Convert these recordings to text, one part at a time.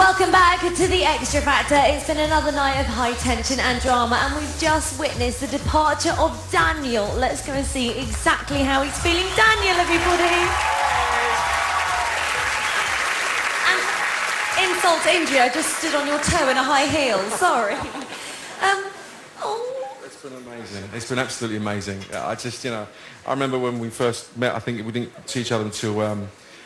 Welcome back to the Extra Factor. It's been another night of high tension and drama, and we've just witnessed the departure of Daniel. Let's go and see exactly how he's feeling. Daniel, everybody. And insult to injury, I just stood on your toe in a high heel. Sorry. It's been amazing. It's been absolutely amazing. I just, I remember when we first met, I think we didn't see each other until,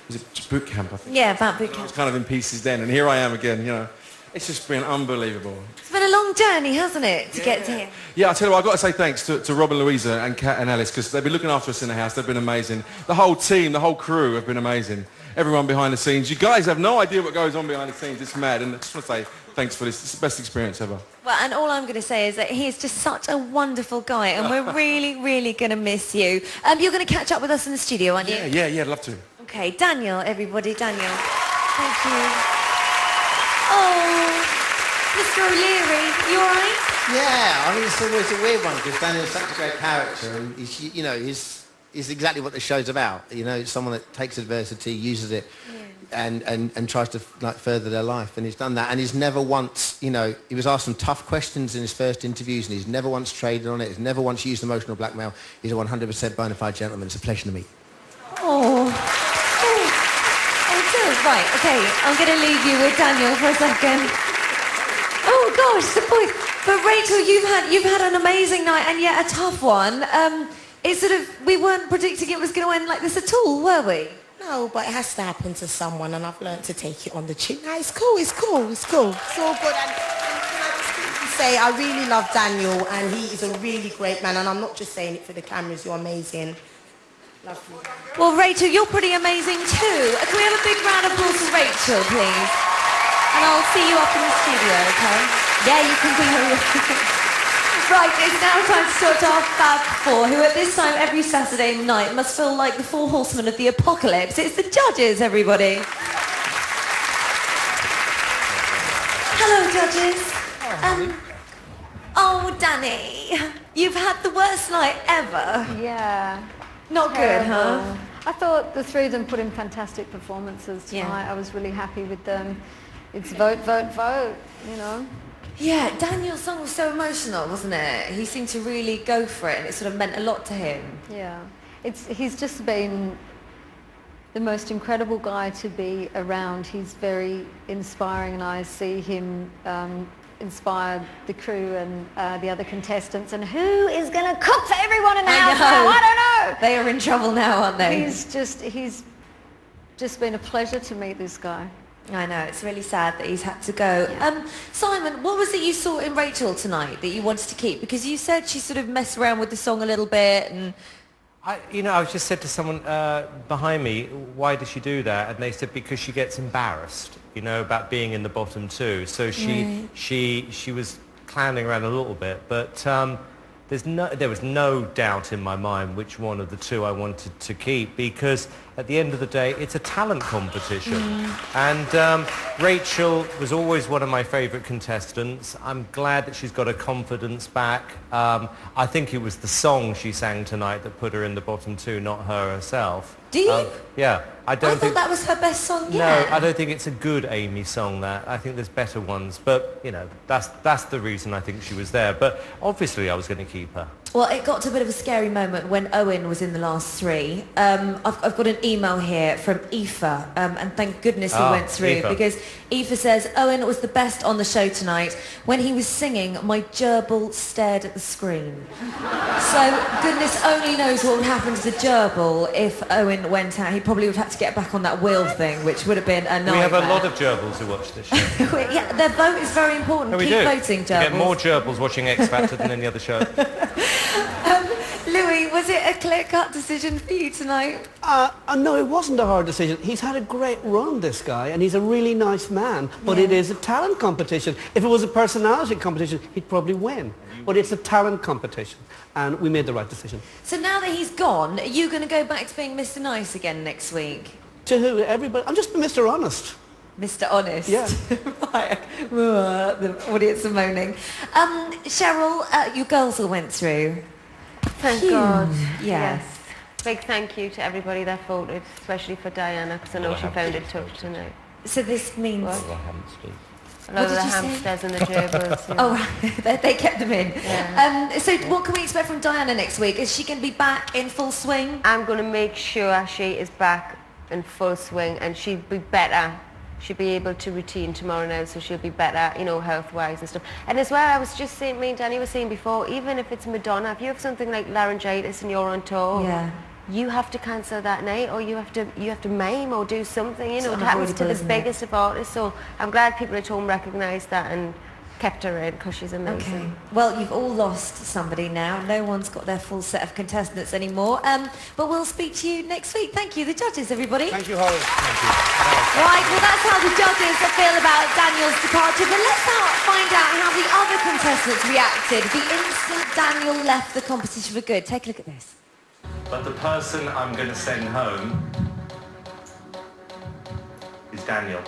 was it boot camp, I think? Yeah, about boot camp. I was kind of in pieces then, and here I am again, It's just been unbelievable. It's been a long journey, hasn't it, to get to here? Yeah, I tell you what, I've got to say thanks to Rob and Louisa and Kat and Alice, because they've been looking after us in the house. They've been amazing. The whole team, the whole crew have been amazing. Everyone behind the scenes. You guys have no idea what goes on behind the scenes. It's mad, and I just want to say thanks for this. It's the best experience ever. Well, and all I'm going to say is that he is just such a wonderful guy, and we're really, really going to miss you. You're going to catch up with us in the studio, aren't you? Yeah, I'd love to. Okay, Daniel, everybody, Daniel. Thank you. Oh, Mr. O'Leary, you all right? Yeah, I mean, it's always a weird one because Daniel's such a great character, and he's exactly what the show's about. It's someone that takes adversity, uses it, and tries to further their life, and he's done that. And he's never once, he was asked some tough questions in his first interviews, and he's never once traded on it. He's never once used emotional blackmail. He's a 100% bona fide gentleman. It's a pleasure to meet. Right, okay, I'm going to leave you with Daniel for a second. Oh gosh, the boys. But Rachel, you've had an amazing night and yet a tough one. We weren't predicting it was going to end like this at all, were we? No, but it has to happen to someone, and I've learned to take it on the chin. No, it's cool. It's all good. And can I just quickly say, I really love Daniel, and he is a really great man, and I'm not just saying it for the cameras. You're amazing. Love you. Well, Rachel, you're pretty amazing too. Can we have a big round of applause for Rachel, please? And I'll see you up in the studio, okay? Yeah, you can be here. Right, it's now time to talk to our Fab Four, who at this time every Saturday night must feel like the four horsemen of the apocalypse. It's the judges, everybody. Hello, judges. Oh, Danny, you've had the worst night ever. Yeah. Not good, huh? I thought the three of them put in fantastic performances tonight. I was really happy with them. It's vote, vote, vote, Yeah, Daniel's song was so emotional, wasn't it? He seemed to really go for it, and it sort of meant a lot to him. Yeah. He's just been the most incredible guy to be around. He's very inspiring, and I see him inspire the crew and the other contestants. And who is going to cook for everyone in the house now? I don't know. They are in trouble now, aren't they? He's just been a pleasure to meet this guy. I know, it's really sad that he's had to go. Yeah. Simon, what was it you saw in Rachel tonight that you wanted to keep? Because you said she sort of messed around with the song a little bit, and I was just said to someone behind me, why does she do that? And they said because she gets embarrassed, about being in the bottom two. So she was clowning around a little bit, but there was no doubt in my mind which one of the two I wanted to keep, because at the end of the day, it's a talent competition. And Rachel was always one of my favourite contestants. I'm glad that she's got her confidence back. I think it was the song she sang tonight that put her in the bottom two, not her herself. Do you? Yeah. I thought that was her best song yet. No, I don't think it's a good Amy song, that. I think there's better ones. But, that's the reason I think she was there. But obviously I was going to keep her. Well, it got to a bit of a scary moment when Owen was in the last three. I've got an email here from Aoife, and thank goodness he went through, because Aoife says, Owen was the best on the show tonight. When he was singing, my gerbil stared at the screen. So goodness only knows what would happen to the gerbil if Owen went out. He probably would have to get back on that wheel thing, which would have been a nightmare. We have a lot of gerbils who watch this show. Yeah, their vote is very important. No, Keep voting, gerbils. We get more gerbils watching X Factor than any other show. Louis, was it a clear-cut decision for you tonight? No, it wasn't a hard decision. He's had a great run, this guy, and he's a really nice man. But it is a talent competition. If it was a personality competition, he'd probably win. But it's a talent competition, and we made the right decision. So now that he's gone, are you going to go back to being Mr. Nice again next week? To who? Everybody? I'm just Mr. Honest. Mr. Honest? Yeah. Right. The audience are moaning. Cheryl, you girls all went through. Thank God. Yes. Big thank you to everybody that voted, especially for Diana, because I know she found it tough tonight. So this means... Well, I haven't speak. A lot of the hamsters and the gerbils. Yeah. Oh, right. They kept them in. Yeah. So what can we expect from Diana next week? Is she going to be back in full swing? I'm going to make sure she is back in full swing, and she'll be better. She'll be able to routine tomorrow now, so she'll be better, you know, health-wise and stuff. And as well, I was just saying, me and Danny were saying before, even if it's Madonna, if you have something like laryngitis and you're on tour, you have to cancel that night, or you have to mime or do something, you know. It happens to the biggest of artists. So I'm glad people at home recognise that and kept her in, because she's amazing. Okay. Well, you've all lost somebody now. No one's got their full set of contestants anymore. But we'll speak to you next week. Thank you, the judges, everybody. Thank you, Holly. Thank you. Right, well, that's how the judges feel about Daniel's departure. But let's now find out how the other contestants reacted the instant Daniel left the competition for good. Take a look at this. But the person I'm going to send home is Daniel.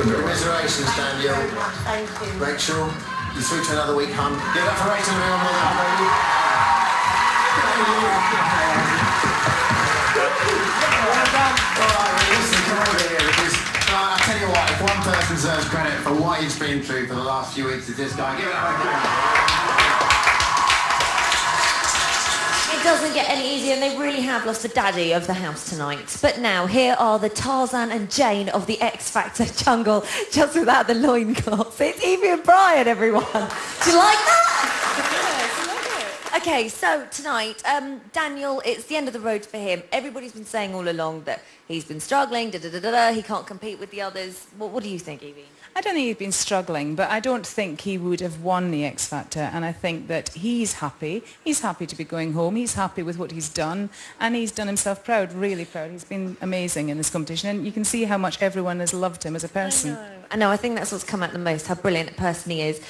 Congratulations, Daniel. Thank you. Rachel, you're through to another week, hon. Give it up for Rachel, everyone. Well done, baby. All right, listen, come over here, because I tell you what, if one person deserves credit for what he's been through for the last few weeks, it's this guy. Give it up, It doesn't get any easier, and they really have lost the daddy of the house tonight. But now, here are the Tarzan and Jane of the X Factor jungle, just without the loincloths. It's Evie and Brian, everyone. Do you like that? Yes, I love it. Okay, so tonight, Daniel, it's the end of the road for him. Everybody's been saying all along that he's been struggling, he can't compete with the others. What do you think, Evie? I don't think he's been struggling, but I don't think he would have won the X Factor, and I think that he's happy. He's happy to be going home. He's happy with what he's done, and he's done himself proud, really proud. He's been amazing in this competition, and you can see how much everyone has loved him as a person. I know, I think that's what's come out the most, how brilliant a person he is.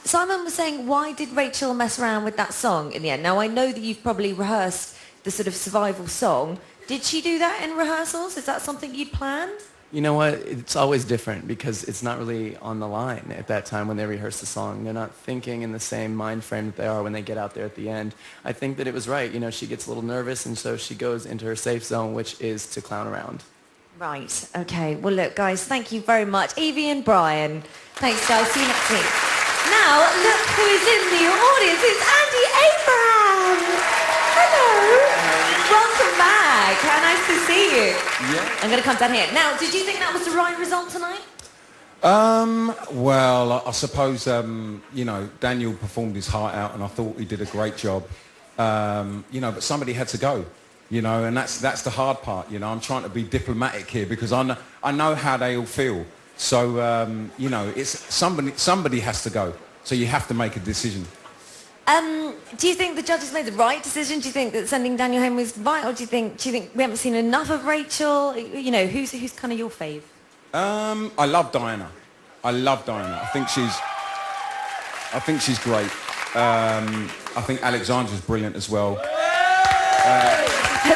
Simon was saying, why did Rachel mess around with that song in the end? Now, I know that you've probably rehearsed the sort of survival song. Did she do that in rehearsals? Is that something you'd planned? You know what? It's always different because it's not really on the line at that time when they rehearse the song. They're not thinking in the same mind frame that they are when they get out there at the end. I think that it was right. You know, she gets a little nervous, and so she goes into her safe zone, which is to clown around. Right. Okay. Well, look, guys, thank you very much. Evie and Brian. Thanks, guys. See you next week. Now, look who is in the audience. It's Andy Abraham. Hello. Welcome back. How nice to see you. Yeah. I'm going to come down here. Now, did you think that was the right result tonight? Well, I suppose, you know, Daniel performed his heart out, and I thought he did a great job. You know, but somebody had to go, you know, and that's the hard part, you know. I'm trying to be diplomatic here because I know how they all feel. So, you know, it's somebody has to go. So you have to make a decision. Do you think the judges made the right decision? Do you think that sending Daniel home was right, or do you think we haven't seen enough of Rachel? You know, who's kind of your fave? I love Diana. I love Diana. I think she's great. I think Alexandra's brilliant as well.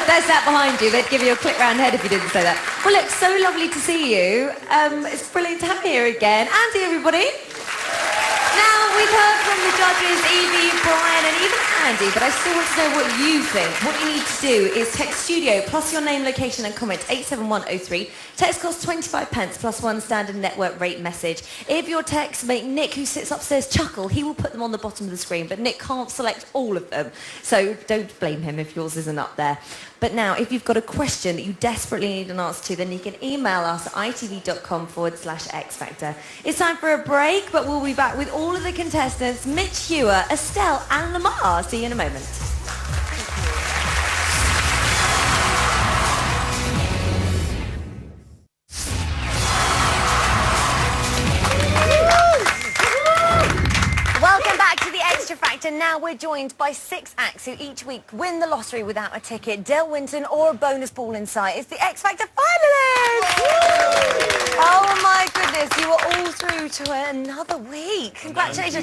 There's that behind you. They'd give you a click round head if you didn't say that. Well, look, so lovely to see you. It's brilliant to have you here again. Andy, everybody. Now, we've heard from the judges, Evie, Brian, and even Andy, but I still want to know what you think. What you need to do is text studio plus your name, location and comment 87103. Text costs 25p plus one standard network rate message. If your texts make Nick, who sits upstairs, chuckle, he will put them on the bottom of the screen, but Nick can't select all of them. So don't blame him if yours isn't up there. But now, if you've got a question that you desperately need an answer to, then you can email us at itv.com/X Factor. It's time for a break, but we'll be back with all of the contestants, Mitch Hewer, Estelle and Lamar. See you in a moment. Welcome back to the Xtra Factor. Now we're joined by 6 acts who each week win the lottery without a ticket, Dale Winton or a bonus ball in sight. It's the X Factor finalists! Oh my goodness, you are all through to another week. Congratulations.